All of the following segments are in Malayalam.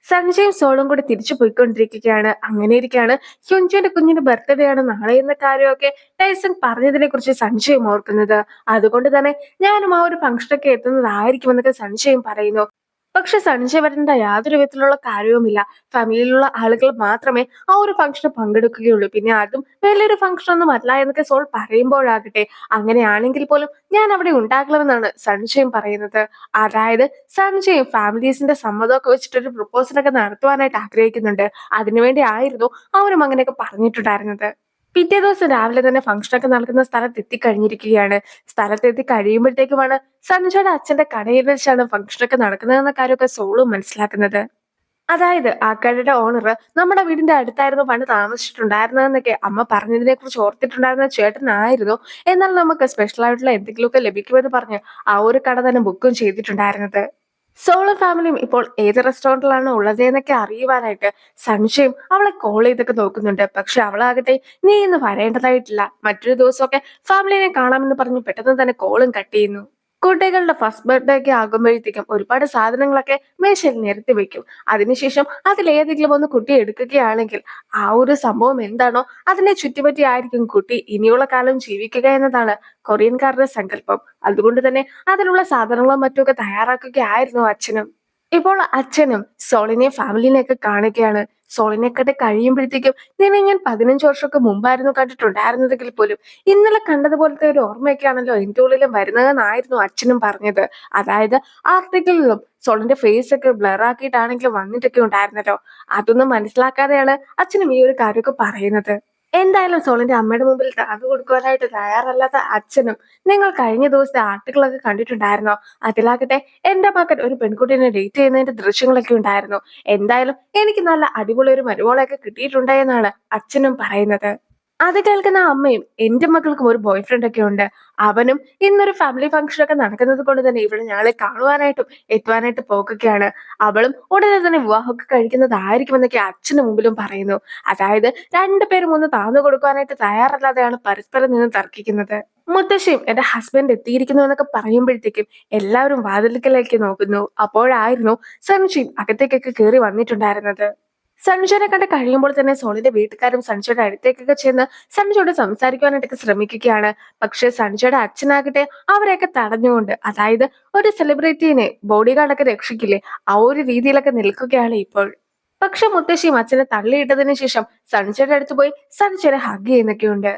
സഞ്ജയും സോളും കൂടി തിരിച്ചു പോയിക്കൊണ്ടിരിക്കുകയാണ്. അങ്ങനെയിരിക്കെയാണ് ഹ്യുൻജുന്റെ കുഞ്ഞിന്റെ ബർത്ത്ഡേ ആണ് നാളെ എന്ന കാര്യമൊക്കെ ടൈസൺ പറഞ്ഞതിനെ കുറിച്ച് സഞ്ജയും ഓർക്കുന്നത്. അതുകൊണ്ട് തന്നെ ഞാനും ആ ഒരു ഫംഗ്ഷനൊക്കെ എത്തുന്നതായിരിക്കുമെന്നൊക്കെ സഞ്ജയും പറയുന്നു. പക്ഷെ സഞ്ജയ് വരേണ്ട യാതൊരു വിധത്തിലുള്ള കാര്യവുമില്ല. ഫാമിലിയിലുള്ള ആളുകൾ മാത്രമേ ആ ഒരു ഫംഗ്ഷന് പങ്കെടുക്കുകയുള്ളൂ. പിന്നെ അതും വലിയൊരു ഫംഗ്ഷൻ ഒന്നും അല്ല എന്നൊക്കെ സോൾ പറയുമ്പോഴാകട്ടെ, അങ്ങനെയാണെങ്കിൽ പോലും ഞാൻ അവിടെ ഉണ്ടാകണമെന്നാണ് സഞ്ജയും പറയുന്നത്. അതായത് സഞ്ജയും ഫാമിലീസിന്റെ സമ്മതമൊക്കെ വെച്ചിട്ടൊരു പ്രപ്പോസലൊക്കെ നടത്തുവാനായിട്ട് ആഗ്രഹിക്കുന്നുണ്ട്. അതിനുവേണ്ടി ആയിരുന്നു അവരും അങ്ങനെയൊക്കെ പറഞ്ഞിട്ടുണ്ടായിരുന്നത്. പിറ്റേ ദിവസം രാവിലെ തന്നെ ഫംഗ്ഷനൊക്കെ നടക്കുന്ന സ്ഥലത്ത് എത്തിക്കഴിഞ്ഞിരിക്കുകയാണ്. സ്ഥലത്തെത്തി കഴിയുമ്പോഴത്തേക്കുമാണ് സഞ്ജയുടെ അച്ഛന്റെ കടയിൽ വെച്ചാണ് ഫംഗ്ഷനൊക്കെ നടക്കുന്നതെന്ന കാര്യമൊക്കെ സോളും മനസ്സിലാക്കുന്നത്. അതായത് ആ കടയുടെ ഓണർ നമ്മുടെ വീടിന്റെ അടുത്തായിരുന്നു പണ്ട് താമസിച്ചിട്ടുണ്ടായിരുന്നതെന്നൊക്കെ അമ്മ പറഞ്ഞതിനെ കുറിച്ച് ഓർത്തിട്ടുണ്ടായിരുന്ന ചേട്ടനായിരുന്നു. എന്നാൽ നമുക്ക് സ്പെഷ്യൽ ആയിട്ടുള്ള എന്തെങ്കിലുമൊക്കെ ലഭിക്കുമെന്ന് പറഞ്ഞ് ആ ഒരു കട തന്നെ ബുക്കും ചെയ്തിട്ടുണ്ടായിരുന്നത്. സോളോ ഫാമിലിയും ഇപ്പോൾ ഏത് റെസ്റ്റോറന്റിലാണ് ഉള്ളത് എന്നൊക്കെ അറിയുവാനായിട്ട് സഞ്ജയും അവളെ കോൾ ചെയ്തൊക്കെ നോക്കുന്നുണ്ട്. പക്ഷെ അവളാകട്ടെ നീ ഇന്ന് വരേണ്ടതായിട്ടില്ല, മറ്റൊരു ദിവസമൊക്കെ ഫാമിലിനെ കാണാമെന്ന് പറഞ്ഞ് പെട്ടെന്ന് തന്നെ കോളും കട്ട് ചെയ്യുന്നു. കുട്ടികളുടെ ഫസ്റ്റ് ബർത്ത്ഡേ ഒക്കെ ആകുമ്പോഴത്തേക്കും ഒരുപാട് സാധനങ്ങളൊക്കെ മേശയിൽ നിരത്തി വെക്കും. അതിനുശേഷം അതിലേതെങ്കിലും ഒന്ന് കുട്ടി എടുക്കുകയാണെങ്കിൽ ആ ഒരു സംഭവം എന്താണോ അതിനെ ചുറ്റിപ്പറ്റി ആയിരിക്കും കുട്ടി ഇനിയുള്ള കാലം ജീവിക്കുക എന്നതാണ് കൊറിയൻകാരുടെ സങ്കല്പം. അതുകൊണ്ട് തന്നെ അതിനുള്ള സാധനങ്ങളും മറ്റുമൊക്കെ തയ്യാറാക്കുകയായിരുന്നു അച്ഛനും. ഇപ്പോൾ അച്ഛനും സോളിനെ ഫാമിലിനെയൊക്കെ കാണുകയാണ്. സോളിനെ കണ്ട് കഴിയുമ്പോഴത്തേക്കും നിന്നെ ഞാൻ 15 വർഷമൊക്കെ മുമ്പായിരുന്നു കണ്ടിട്ടുണ്ടായിരുന്നതെങ്കിൽ പോലും ഇന്നലെ കണ്ടതുപോലത്തെ ഒരു ഓർമ്മയൊക്കെയാണല്ലോ എന്റെ ഉള്ളിലും വരുന്നതെന്നായിരുന്നു അച്ഛനും പറഞ്ഞത്. അതായത് ആർട്ടിക്കിളിലും സോളിന്റെ ഫേസ് ഒക്കെ ബ്ലർ ആക്കിയിട്ടാണെങ്കിലും വന്നിട്ടൊക്കെ ഉണ്ടായിരുന്നല്ലോ. അതൊന്നും മനസ്സിലാക്കാതെയാണ് അച്ഛനും ഈ ഒരു കാര്യമൊക്കെ പറയുന്നത്. എന്തായാലും സോളിന്റെ അമ്മയുടെ മുമ്പിൽ അത് കൊടുക്കുവാനായിട്ട് തയ്യാറല്ലാത്ത അച്ഛനും നിങ്ങൾ കഴിഞ്ഞ ദിവസത്തെ ആർട്ടിക്കിളൊക്കെ കണ്ടിട്ടുണ്ടായിരുന്നോ? അതിലാകട്ടെ എന്റെ മകൻ ഒരു പെൺകുട്ടീനെ ഡേറ്റ് ചെയ്യുന്നതിന്റെ ദൃശ്യങ്ങളൊക്കെ ഉണ്ടായിരുന്നു. എന്തായാലും എനിക്ക് നല്ല അടിപൊളി ഒരു മരുമോളെയൊക്കെ കിട്ടിയിട്ടുണ്ട് എന്നാണ് അച്ഛനും പറയുന്നത്. അത് കേൾക്കുന്ന അമ്മയും എന്റെ മക്കൾക്കും ഒരു ബോയ് ഫ്രണ്ട് ഒക്കെ ഉണ്ട്. അവനും ഇന്നൊരു ഫാമിലി ഫംഗ്ഷൻ ഒക്കെ നടക്കുന്നത് കൊണ്ട് തന്നെ ഇവിടെ ഞങ്ങളെ കാണുവാനായിട്ടും എത്തുവാനായിട്ട് പോകുകയാണ്. അവളും ഉടനെ തന്നെ വിവാഹമൊക്കെ കഴിക്കുന്നതായിരിക്കുമെന്നൊക്കെ അച്ഛന് മുമ്പിലും പറയുന്നു. അതായത് രണ്ടുപേരും ഒന്ന് താന്നു കൊടുക്കാനായിട്ട് തയ്യാറല്ലാതെയാണ് പരസ്പരം നിന്ന് തർക്കിക്കുന്നത്. മുത്തശ്ശിയും എന്റെ ഹസ്ബൻഡ് എത്തിയിരിക്കുന്നു എന്നൊക്കെ പറയുമ്പോഴത്തേക്കും എല്ലാവരും വാതിൽക്കലേക്ക് നോക്കുന്നു. അപ്പോഴായിരുന്നു സൺഷീൻ അകത്തേക്കൊക്കെ കയറി വന്നിട്ടുണ്ടായിരുന്നത്. സഞ്ജുനെ കണ്ട് കഴിയുമ്പോൾ തന്നെ സോണിന്റെ വീട്ടുകാരും സഞ്ജയുടെ അടുത്തേക്കൊക്കെ ചെന്ന് സഞ്ജയോട് സംസാരിക്കുവാനായിട്ടൊക്കെ ശ്രമിക്കുകയാണ്. പക്ഷെ സഞ്ജയുടെ അച്ഛനാകട്ടെ അവരെയൊക്കെ തടഞ്ഞുകൊണ്ട്, അതായത് ഒരു സെലിബ്രിറ്റീനെ ബോഡി ഗാർഡൊക്കെ രക്ഷിക്കില്ലേ ആ ഒരു രീതിയിലൊക്കെ നിൽക്കുകയാണ് ഇപ്പോൾ. പക്ഷെ മുത്തശ്ശിയും അച്ഛനെ തള്ളിയിട്ടതിനു ശേഷം സഞ്ജയുടെ അടുത്ത് പോയി സഞ്ജയെ ഹഗ് ചെയ്യുന്നൊക്കെയുണ്ട്.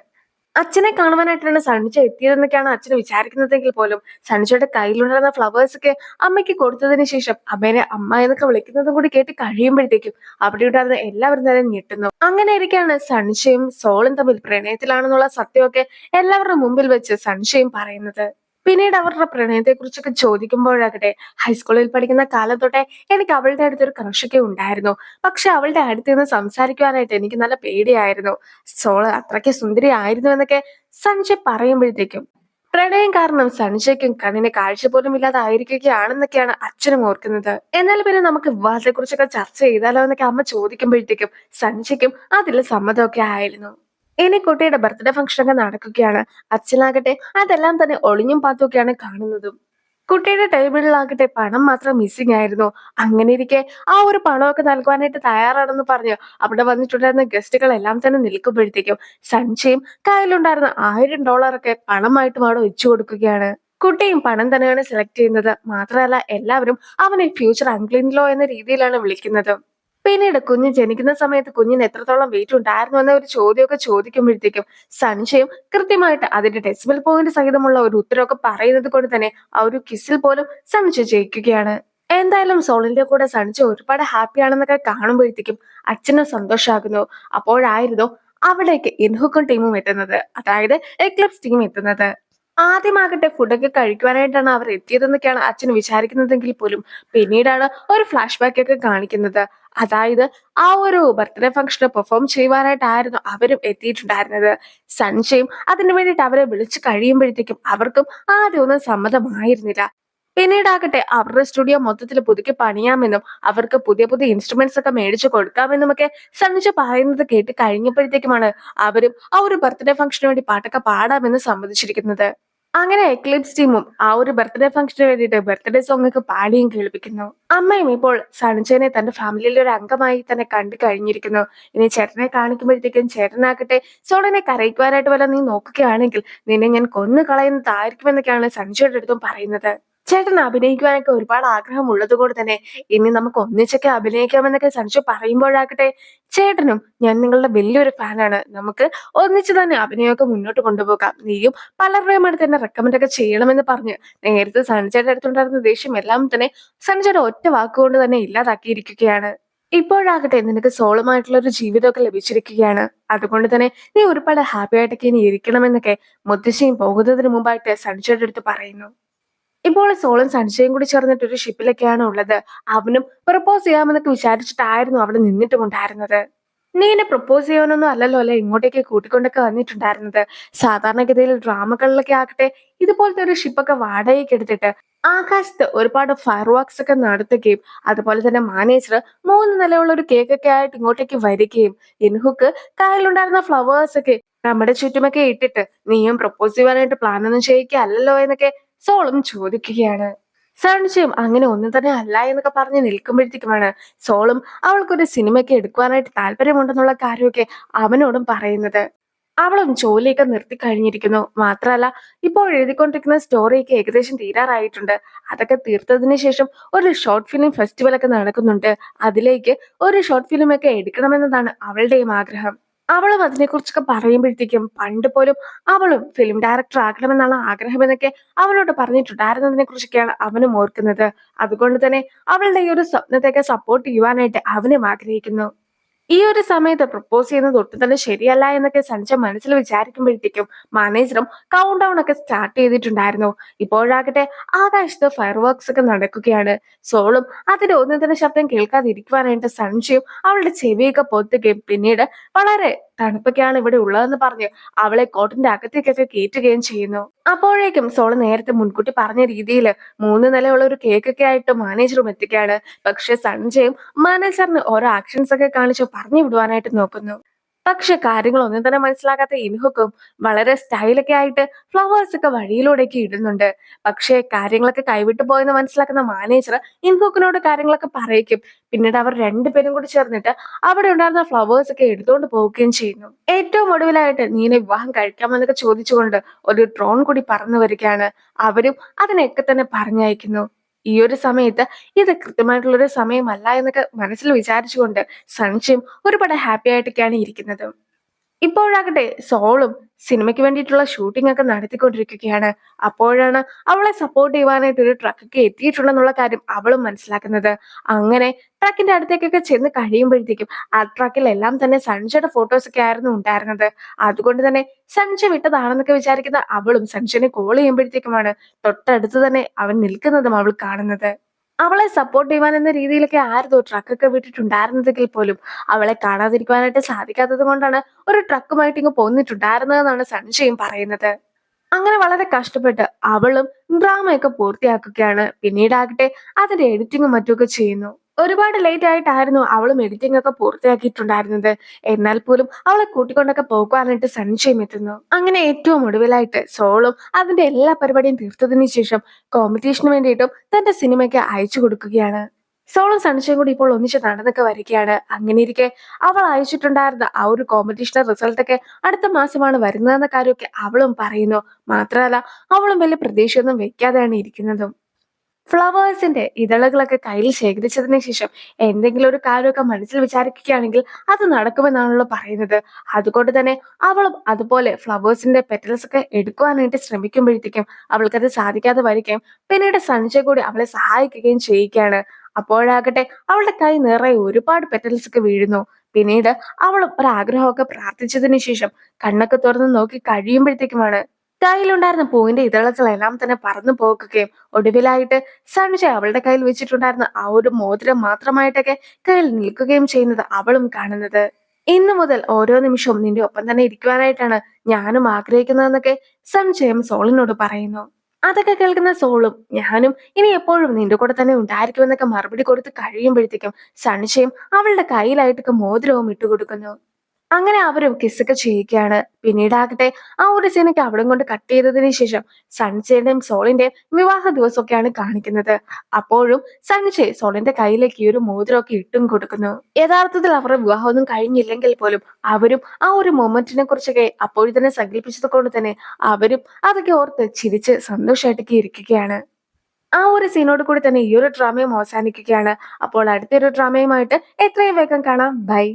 അച്ഛനെ കാണുവാനായിട്ടാണ് സഞ്ജ എത്തിയതെന്നൊക്കെയാണ് അച്ഛന് വിചാരിക്കുന്നതെങ്കിൽ പോലും സഞ്ജയുടെ കയ്യിലുണ്ടായിരുന്ന ഫ്ലവേഴ്സ് ഒക്കെ അമ്മയ്ക്ക് കൊടുത്തതിന് ശേഷം അമ്മേനെ അമ്മ എന്നൊക്കെ വിളിക്കുന്നതും കൂടി കേട്ട് കഴിയുമ്പോഴത്തേക്കും അവിടെ ഉണ്ടായിരുന്ന എല്ലാവരും തന്നെ ഞെട്ടുന്നു. അങ്ങനെ ഇരിക്കെയാണ് സഞ്ജയും സോളും തമ്മിൽ പ്രണയത്തിലാണെന്നുള്ള സത്യമൊക്കെ എല്ലാവരുടെ മുമ്പിൽ വെച്ച് സഞ്ജയും പറയുന്നത്. പിന്നീട് അവരുടെ പ്രണയത്തെ കുറിച്ചൊക്കെ ചോദിക്കുമ്പോഴാകട്ടെ, ഹൈസ്കൂളിൽ പഠിക്കുന്ന കാലം തൊട്ടേ എനിക്ക് അവളുടെ അടുത്തൊരു ക്രഷൊക്കെ ഉണ്ടായിരുന്നു. പക്ഷെ അവളുടെ അടുത്ത് നിന്ന് സംസാരിക്കുവാനായിട്ട് എനിക്ക് നല്ല പേടിയായിരുന്നു. സോള് അത്രയ്ക്ക് സുന്ദരി ആയിരുന്നു എന്നൊക്കെ സഞ്ജയ് പറയുമ്പോഴത്തേക്കും പ്രണയം കാരണം സഞ്ജയ്ക്കും കണ്ണിന് കാഴ്ച പോലും ഇല്ലാതായിരിക്കുകയാണെന്നൊക്കെയാണ് അച്ഛനും ഓർക്കുന്നത്. എന്നാൽ പിന്നെ നമുക്ക് വിവാഹത്തെ കുറിച്ചൊക്കെ ചർച്ച ചെയ്താലോ എന്നൊക്കെ അമ്മ ചോദിക്കുമ്പോഴത്തേക്കും സഞ്ജയ്ക്കും അതിൽ സമ്മതമൊക്കെ ആയിരുന്നു. ഇനി കുട്ടിയുടെ ബർത്ത്ഡേ ഫംഗ്ഷൻ ഒക്കെ നടക്കുകയാണ്. അച്ഛനാകട്ടെ അതെല്ലാം തന്നെ ഒളിഞ്ഞും പാത്തുമൊക്കെയാണ് കാണുന്നതും. കുട്ടിയുടെ ടേബിളിലാകട്ടെ പണം മാത്രം മിസ്സിംഗ് ആയിരുന്നു. അങ്ങനെ ഇരിക്കെ ആ ഒരു പണമൊക്കെ നൽകുവാനായിട്ട് തയ്യാറാണെന്ന് പറഞ്ഞ് അവിടെ വന്നിട്ടുണ്ടായിരുന്ന ഗസ്റ്റുകൾ എല്ലാം തന്നെ നിൽക്കുമ്പോഴത്തേക്കും സഞ്ജയും കയ്യിലുണ്ടായിരുന്ന $1000 ഒക്കെ പണമായിട്ടും അവിടെ വെച്ചു കൊടുക്കുകയാണ്. കുട്ടിയും പണം തന്നെയാണ് സെലക്ട് ചെയ്യുന്നത്. മാത്രമല്ല എല്ലാവരും അവനെ ഫ്യൂച്ചർ അങ്കിളിൻലോ എന്ന രീതിയിലാണ് വിളിക്കുന്നത്. പിന്നീട് കുഞ്ഞ് ജനിക്കുന്ന സമയത്ത് കുഞ്ഞിന് എത്രത്തോളം വെയിറ്റ് ഉണ്ടായിരുന്നു എന്ന ഒരു ചോദ്യമൊക്കെ ചോദിക്കുമ്പോഴത്തേക്കും സഞ്ജയും കൃത്യമായിട്ട് അതിന്റെ ഡെസിമൽ പോയിന്റ് സഹിതമുള്ള ഒരു ഉത്തരവൊക്കെ പറയുന്നത് കൊണ്ട് തന്നെ ആ ഒരു കിസിൽ പോലും സഞ്ജു ജയിക്കുകയാണ്. എന്തായാലും സോളിന്റെ കൂടെ സഞ്ജു ഒരുപാട് ഹാപ്പി ആണെന്നൊക്കെ കാണുമ്പോഴത്തേക്കും അച്ഛനും സന്തോഷമാകുന്നു. അപ്പോഴായിരുന്നു അവിടേക്ക് ഇൻഹുക്കും ടീമും എത്തുന്നത്, അതായത് എക്ലിപ്സ് ടീം എത്തുന്നത്. ആദ്യമാകട്ടെ ഫുഡൊക്കെ കഴിക്കുവാനായിട്ടാണ് അവർ എത്തിയതെന്നൊക്കെയാണ് അച്ഛൻ വിചാരിക്കുന്നതെങ്കിൽ പോലും പിന്നീടാണ് ഒരു ഫ്ലാഷ് ബാക്ക് ഒക്കെ കാണിക്കുന്നത്. അതായത് ആ ഒരു ബർത്ത്ഡേ ഫംഗ്ഷന് പെർഫോം ചെയ്യുവാനായിട്ടായിരുന്നു അവരും എത്തിയിട്ടുണ്ടായിരുന്നത്. സഞ്ജയും അതിനു വേണ്ടിയിട്ട് അവരെ വിളിച്ചു കഴിയുമ്പോഴത്തേക്കും അവർക്കും ആദ്യം ഒന്നും സമ്മതമായിരുന്നില്ല. പിന്നീടാകട്ടെ അവരുടെ സ്റ്റുഡിയോ മൊത്തത്തിൽ പുതുക്കി പണിയാമെന്നും അവർക്ക് പുതിയ പുതിയ ഇൻസ്ട്രുമെന്റ്സ് ഒക്കെ മേടിച്ചു കൊടുക്കാമെന്നും ഒക്കെ സഞ്ജ പറയുന്നത് കേട്ട് കഴിഞ്ഞപ്പോഴത്തേക്കുമാണ് അവരും ആ ഒരു ബർത്ത്ഡേ ഫംഗ്ഷന് വേണ്ടി പാട്ടൊക്കെ പാടാമെന്ന് സമ്മതിച്ചിരിക്കുന്നത്. അങ്ങനെ എക്ലിപ്സ് ടീമും ആ ഒരു ബർത്ത്ഡേ ഫംഗ്ഷന് വേണ്ടിയിട്ട് ബർത്ത്ഡേ സോങ് ഒക്കെ പാടിയും കേൾപ്പിക്കുന്നു. അമ്മയും ഇപ്പോൾ സൺഷൈനെ തന്റെ ഫാമിലിയിലെ ഒരു അംഗമായി തന്നെ കണ്ടു കഴിഞ്ഞിരിക്കുന്നു. ഇനി ചേട്ടനെ കാണിക്കുമ്പോഴത്തേക്കും ചേട്ടനാകട്ടെ സോളനെ കരയിക്കുവാനായിട്ട് വല്ല നീ നോക്കുകയാണെങ്കിൽ നിന്നെ ഞാൻ കൊന്നു കളയുന്നതായിരിക്കുമെന്നൊക്കെയാണ് സഞ്ജയുടെ അടുത്തും പറയുന്നത്. ചേട്ടൻ അഭിനയിക്കുവാനൊക്കെ ഒരുപാട് ആഗ്രഹം ഉള്ളത് കൊണ്ട് തന്നെ ഇനി നമുക്ക് ഒന്നിച്ചൊക്കെ അഭിനയിക്കാമെന്നൊക്കെ സഞ്ജു പറയുമ്പോഴാകട്ടെ ചേട്ടനും ഞാൻ നിങ്ങളുടെ വലിയൊരു ഫാനാണ്. നമുക്ക് ഒന്നിച്ച് തന്നെ അഭിനയമൊക്കെ മുന്നോട്ട് കൊണ്ടുപോകാം. നീയും പലരുടെയും അടുത്ത് തന്നെ റെക്കമെൻഡ് ഒക്കെ ചെയ്യണമെന്ന് പറഞ്ഞ് നേരത്തെ സഞ്ജയുടെ അടുത്തുണ്ടായിരുന്ന ദേഷ്യം എല്ലാം തന്നെ സഞ്ജയുടെ ഒറ്റ വാക്കുകൊണ്ട് തന്നെ ഇല്ലാതാക്കിയിരിക്കുകയാണ്. ഇപ്പോഴാകട്ടെ നിനക്ക് സോളുമായിട്ടുള്ള ഒരു ജീവിതമൊക്കെ ലഭിച്ചിരിക്കുകയാണ്. അതുകൊണ്ട് തന്നെ നീ ഒരുപാട് ഹാപ്പി ആയിട്ടൊക്കെ ഇനി ഇരിക്കണമെന്നൊക്കെ മുത്തശ്ശിയും പോകുന്നതിന് മുമ്പായിട്ട് സഞ്ജയുടെ അടുത്ത് പറയുന്നു. ഇപ്പോൾ സോളും സഞ്ജയും കൂടി ചേർന്നിട്ട് ഒരു ഷിപ്പിലൊക്കെയാണ് ഉള്ളത്. അവനും പ്രപ്പോസ് ചെയ്യാമെന്നൊക്കെ വിചാരിച്ചിട്ടായിരുന്നു അവിടെ നിന്നിട്ടുമുണ്ടായിരുന്നത്. നീ എന്നെ പ്രപ്പോസ് ചെയ്യാനൊന്നും അല്ലല്ലോ അല്ലെ ഇങ്ങോട്ടേക്ക് കൂട്ടിക്കൊണ്ടൊക്കെ വന്നിട്ടുണ്ടായിരുന്നത്. സാധാരണഗതിയിൽ ഡ്രാമകളിലൊക്കെ ആകട്ടെ ഇതുപോലത്തെ ഒരു ഷിപ്പൊക്കെ വാടകയ്ക്ക് എടുത്തിട്ട് ആകാശത്ത് ഒരുപാട് ഫയർ വർക്ക്സ് ഒക്കെ നടത്തുകയും അതുപോലെ തന്നെ മാനേജർ 3 നിലയുള്ള ഒരു കേക്കൊക്കെ ആയിട്ട് ഇങ്ങോട്ടേക്ക് വരികയും ഇൻഹുക്ക് കയ്യിലുണ്ടായിരുന്ന ഫ്ലവേഴ്സ് ഒക്കെ നമ്മുടെ ചുറ്റുമൊക്കെ ഇട്ടിട്ട് നീയും പ്രപ്പോസ് ചെയ്യാനായിട്ട് പ്ലാൻ ഒന്നും ചെയ്യിക്കല്ലോ എന്നൊക്കെ സോളും ചോദിക്കുകയാണ്. സൺഷയും അങ്ങനെ ഒന്നും തന്നെ അല്ല എന്നൊക്കെ പറഞ്ഞ് നിൽക്കുമ്പോഴത്തേക്കുമാണ് സോളും അവൾക്കൊരു സിനിമയ്ക്ക് എടുക്കുവാനായിട്ട് താല്പര്യമുണ്ടെന്നുള്ള കാര്യമൊക്കെ അവനോടും പറയുന്നത്. അവളും ജോലിയൊക്കെ നിർത്തി കഴിഞ്ഞിരിക്കുന്നു. മാത്രമല്ല ഇപ്പോൾ എഴുതിക്കൊണ്ടിരിക്കുന്ന സ്റ്റോറിയൊക്കെ ഏകദേശം തീരാറായിട്ടുണ്ട്. അതൊക്കെ തീർത്തതിന് ശേഷം ഒരു ഷോർട്ട് ഫിലിം ഫെസ്റ്റിവൽ ഒക്കെ നടക്കുന്നുണ്ട്. അതിലേക്ക് ഒരു ഷോർട്ട് ഫിലിം ഒക്കെ എടുക്കണമെന്നതാണ് അവളുടെയും ആഗ്രഹം. അവളും അതിനെക്കുറിച്ചൊക്കെ പറയുമ്പോഴത്തേക്കും പണ്ട് പോലും അവളും ഫിലിം ഡയറക്ടർ ആകണമെന്നാണ് ആഗ്രഹമെന്നൊക്കെ അവളോട് പറഞ്ഞിട്ടുണ്ടായിരുന്നതിനെ കുറിച്ചൊക്കെയാണ് അവനും ഓർക്കുന്നത്. അതുകൊണ്ട് തന്നെ അവളുടെ ഈ ഒരു സ്വപ്നത്തെയൊക്കെ സപ്പോർട്ട് ചെയ്യുവാനായിട്ട് അവനും ആഗ്രഹിക്കുന്നു. ഈ ഒരു സമയത്ത് പ്രപ്പോസ് ചെയ്യുന്നത് ഒട്ടും തന്നെ ശരിയല്ല എന്നൊക്കെ സഞ്ജ മനസ്സിൽ വിചാരിക്കുമ്പോഴത്തേക്കും മാനേജറും കൗണ്ട് ഡൗൺ ഒക്കെ സ്റ്റാർട്ട് ചെയ്തിട്ടുണ്ടായിരുന്നു. ഇപ്പോഴാകട്ടെ ആകാശത്ത് ഫയർ വർക്ക്സ് ഒക്കെ നടക്കുകയാണ്. സോളും അതിന്റെ ഒന്നും തന്നെ ശബ്ദം കേൾക്കാതിരിക്കുവാനായിട്ട് സഞ്ജയും അവളുടെ ചെവിയൊക്കെ പൊത്തുകയും പിന്നീട് വളരെ തണുപ്പൊക്കെയാണ് ഇവിടെ ഉള്ളതെന്ന് പറഞ്ഞ് അവളെ കോട്ടിന്റെ അകത്തേക്കൊക്കെ കയറ്റുകയും ചെയ്യുന്നു. അപ്പോഴേക്കും സോള് നേരത്തെ മുൻകൂട്ടി പറഞ്ഞ രീതിയിൽ 3 നിലയുള്ള ഒരു കേക്കൊക്കെ ആയിട്ട് മാനേജറും എത്തുകയാണ്. പക്ഷെ സഞ്ജയും മാനേജറിന് ഓരോ ആക്ഷൻസ് ഒക്കെ കാണിച്ച് പറഞ്ഞു വിടുവാനായിട്ട് നോക്കുന്നു. പക്ഷെ കാര്യങ്ങളൊന്നും തന്നെ മനസ്സിലാക്കാത്ത ഇൻഹുക്കും വളരെ സ്റ്റൈലൊക്കെ ആയിട്ട് ഫ്ലവേഴ്സ് ഒക്കെ വഴിയിലൂടെയൊക്കെ ഇടുന്നുണ്ട്. പക്ഷെ കാര്യങ്ങളൊക്കെ കൈവിട്ടു പോയെന്ന് മനസ്സിലാക്കുന്ന മാനേജർ ഇൻഹുക്കിനോട് കാര്യങ്ങളൊക്കെ പറയിക്കും. പിന്നീട് അവർ രണ്ടുപേരും കൂടി ചേർന്നിട്ട് അവിടെ ഉണ്ടായിരുന്ന ഫ്ലവേഴ്സ് ഒക്കെ എടുത്തുകൊണ്ട് പോവുകയും ചെയ്യുന്നു. ഏറ്റവും ഒടുവിലായിട്ട് നീനെ വിവാഹം കഴിക്കാമെന്നൊക്കെ ചോദിച്ചുകൊണ്ട് ഒരു ഡ്രോൺ കൂടി പറന്നു വരികയാണ്. അവരും അതിനെയൊക്കെ തന്നെ പറഞ്ഞയക്കുന്നു. ഈ ഒരു സമയത്ത് ഇത് കൃത്യമായിട്ടുള്ള ഒരു സമയമല്ല എന്നൊക്കെ മനസ്സിൽ വിചാരിച്ചുകൊണ്ട് സഞ്ജയും ഒരുപാട് ഹാപ്പി ആയിട്ടൊക്കെയാണ് ഇരിക്കുന്നത്. ഇപ്പോഴാകട്ടെ സോളും സിനിമയ്ക്ക് വേണ്ടിയിട്ടുള്ള ഷൂട്ടിംഗ് ഒക്കെ നടത്തിക്കൊണ്ടിരിക്കുകയാണ്. അപ്പോഴാണ് അവളെ സപ്പോർട്ട് ചെയ്യുവാനായിട്ട് ഒരു ട്രക്കൊക്കെ എത്തിയിട്ടുണ്ടെന്നുള്ള കാര്യം അവളും മനസ്സിലാക്കുന്നത്. അങ്ങനെ ട്രക്കിന്റെ അടുത്തേക്കൊക്കെ ചെന്ന് കഴിയുമ്പോഴത്തേക്കും ആ ട്രക്കിലെല്ലാം തന്നെ സഞ്ജയുടെ ഫോട്ടോസ് ഒക്കെ ആയിരുന്നു ഉണ്ടായിരുന്നത്. അതുകൊണ്ട് തന്നെ സഞ്ജ വിട്ടതാണെന്നൊക്കെ വിചാരിക്കുന്ന അവളും സഞ്ജനെ കോൾ ചെയ്യുമ്പോഴത്തേക്കുമാണ് തൊട്ടടുത്ത് തന്നെ അവൻ നിൽക്കുന്നതും അവൾ കാണുന്നത്. അവളെ സപ്പോർട്ട് ചെയ്യുവാൻ എന്ന രീതിയിലൊക്കെ ആയിരുന്നു ട്രക്കൊക്കെ വിട്ടിട്ടുണ്ടായിരുന്നതെങ്കിൽ പോലും അവളെ കാണാതിരിക്കുവാനായിട്ട് സാധിക്കാത്തത് കൊണ്ടാണ് ഒരു ട്രക്കുമായിട്ട് ഇങ്ങ് പോന്നിട്ടുണ്ടായിരുന്നതെന്നാണ് സഞ്ജയും പറയുന്നത്. അങ്ങനെ വളരെ കഷ്ടപ്പെട്ട് അവളും ഡ്രാമയൊക്കെ പൂർത്തിയാക്കുകയാണ്. പിന്നീടാകട്ടെ അതിന്റെ എഡിറ്റിങ്ങും മറ്റുമൊക്കെ ചെയ്യുന്നു. ഒരുപാട് ലേറ്റ് ആയിട്ടായിരുന്നു അവളും എഡിറ്റിംഗ് ഒക്കെ പൂർത്തിയാക്കിയിട്ടുണ്ടായിരുന്നത്. എന്നാൽ പോലും അവളെ കൂട്ടിക്കൊണ്ടൊക്കെ പോകുവാനായിട്ട് സഞ്ജയും എത്തുന്നു. അങ്ങനെ ഏറ്റവും ഒടുവിലായിട്ട് സോളും അതിന്റെ എല്ലാ പരിപാടിയും തീർത്തതിനു ശേഷം കോമ്പറ്റീഷന് വേണ്ടിയിട്ടും തന്റെ സിനിമയ്ക്ക് അയച്ചു കൊടുക്കുകയാണ്. സോളും സഞ്ജയും കൂടി ഇപ്പോൾ ഒന്നിച്ച് നടന്നൊക്കെ വരികയാണ്. അങ്ങനെ ഇരിക്കെ അവൾ അയച്ചിട്ടുണ്ടായിരുന്ന ആ ഒരു കോമ്പറ്റീഷന്റെ റിസൾട്ട് ഒക്കെ അടുത്ത മാസമാണ് വരുന്നതെന്ന കാര്യമൊക്കെ അവളും പറയുന്നു. മാത്രമല്ല അവളും വലിയ പ്രതീക്ഷയൊന്നും വെക്കാതെയാണ് ഇരിക്കുന്നതും. ഫ്ലവേഴ്സിന്റെ ഇതളുകളൊക്കെ കയ്യിൽ ശേഖരിച്ചതിന് ശേഷം എന്തെങ്കിലും ഒരു കാര്യമൊക്കെ മനസ്സിൽ വിചാരിക്കുകയാണെങ്കിൽ അത് നടക്കുമെന്നാണല്ലോ പറയുന്നത്. അതുകൊണ്ട് തന്നെ അവളും അതുപോലെ ഫ്ലവേഴ്സിന്റെ പെറ്റൽസ് ഒക്കെ എടുക്കുവാനായിട്ട് ശ്രമിക്കുമ്പോഴത്തേക്കും അവൾക്കത് സാധിക്കാതെ വരികയും പിന്നീട് സഞ്ജയ് കൂടി അവളെ സഹായിക്കുകയും ചെയ്യുകയാണ്. അപ്പോഴാകട്ടെ അവളുടെ കൈ നിറയെ ഒരുപാട് പെറ്റൽസ് ഒക്കെ വീഴുന്നു. പിന്നീട് അവളും ഒരാഗ്രഹമൊക്കെ പ്രാർത്ഥിച്ചതിന് ശേഷം കണ്ണൊക്കെ തുറന്ന് നോക്കി കഴിയുമ്പോഴത്തേക്കുമാണ് കയ്യിലുണ്ടായിരുന്ന പൂവിന്റെ ഇതളുകളെല്ലാം തന്നെ പറന്നു പോകുകയും ഒടുവിലായിട്ട് സഞ്ജയ് അവളുടെ കയ്യിൽ വെച്ചിട്ടുണ്ടായിരുന്ന ആ ഒരു മോതിരം മാത്രമായിട്ടൊക്കെ കയ്യിൽ നിൽക്കുകയും ചെയ്യുന്നത് അവളും കാണുന്നത്. ഇന്നു മുതൽ ഓരോ നിമിഷവും നിന്റെ ഒപ്പം തന്നെ ഇരിക്കുവാനായിട്ടാണ് ഞാനും ആഗ്രഹിക്കുന്നതെന്നൊക്കെ സഞ്ജയം സോളിനോട് പറയുന്നു. അതൊക്കെ കേൾക്കുന്ന സോളും ഞാനും ഇനി എപ്പോഴും നിന്റെ കൂടെ തന്നെ ഉണ്ടായിരിക്കുമെന്നൊക്കെ മറുപടി കൊടുത്ത് കഴിയുമ്പോഴത്തേക്കും സഞ്ജയം അവളുടെ കയ്യിലായിട്ടൊക്കെ മോതിരവും ഇട്ടുകൊടുക്കുന്നു. അങ്ങനെ അവരും കിസ്സൊക്കെ ചെയ്യുകയാണ്. പിന്നീടാകട്ടെ ആ ഒരു സീനൊക്കെ അവിടം കൊണ്ട് കട്ട് ചെയ്തതിന് ശേഷം സൺജയുടെയും സോളിന്റെയും വിവാഹ ദിവസമൊക്കെയാണ് കാണിക്കുന്നത്. അപ്പോഴും സൺജയ് സോളിന്റെ കയ്യിലേക്ക് ഈ ഒരു മോതിരമൊക്കെ ഇട്ടും കൊടുക്കുന്നു. യഥാർത്ഥത്തിൽ അവരുടെ വിവാഹമൊന്നും കഴിഞ്ഞില്ലെങ്കിൽ പോലും അവരും ആ ഒരു മൊമെന്റിനെ കുറിച്ചൊക്കെ അപ്പോഴും തന്നെ സങ്കല്പിച്ചത് കൊണ്ട് തന്നെ അവരും അതൊക്കെ ഓർത്ത് ചിരിച്ച് സന്തോഷമായിട്ടൊക്കെ ഇരിക്കുകയാണ്. ആ ഒരു സീനോട് കൂടി തന്നെ ഈ ഒരു ഡ്രാമയും അവസാനിക്കുകയാണ്. അപ്പോൾ അടുത്തൊരു ഡ്രാമയുമായിട്ട് എത്രയും വേഗം കാണാം. ബൈ.